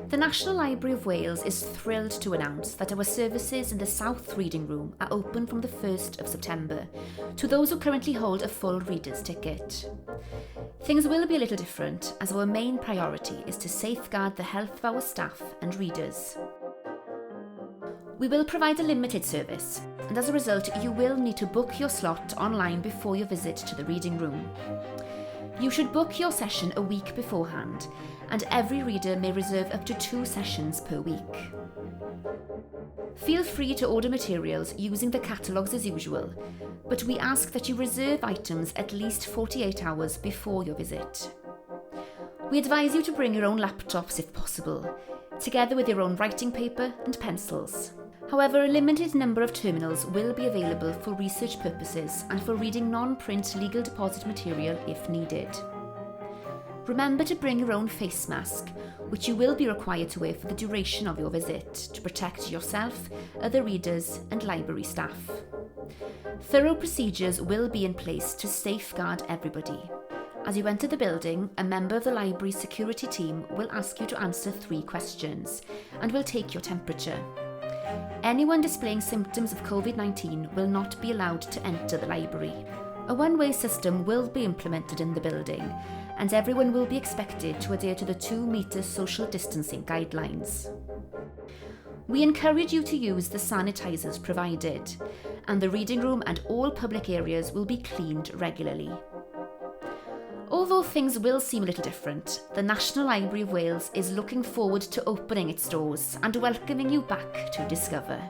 The National Library of Wales is thrilled to announce that our services in the South Reading Room are open from the 1st of September to those who currently hold a full reader's ticket. Things will be a little different, as our main priority is to safeguard the health of our staff and readers. We will provide a limited service, and as a result you will need to book your slot online before your visit to the reading room. You should book your session a week beforehand, and every reader may reserve up to 2 sessions per week. Feel free to order materials using the catalogues as usual, but we ask that you reserve items at least 48 hours before your visit. We advise you to bring your own laptops if possible, together with your own writing paper and pencils. However, a limited number of terminals will be available for research purposes and for reading non-print legal deposit material if needed. Remember to bring your own face mask, which you will be required to wear for the duration of your visit to protect yourself, other readers and library staff. Thorough procedures will be in place to safeguard everybody. As you enter the building, a member of the library's security team will ask you to answer 3 questions and will take your temperature. Anyone displaying symptoms of COVID-19 will not be allowed to enter the library. A one-way system will be implemented in the building, and everyone will be expected to adhere to the 2-metre social distancing guidelines. We encourage you to use the sanitisers provided, and the reading room and all public areas will be cleaned regularly. Although things will seem a little different, the National Library of Wales is looking forward to opening its doors and welcoming you back to discover.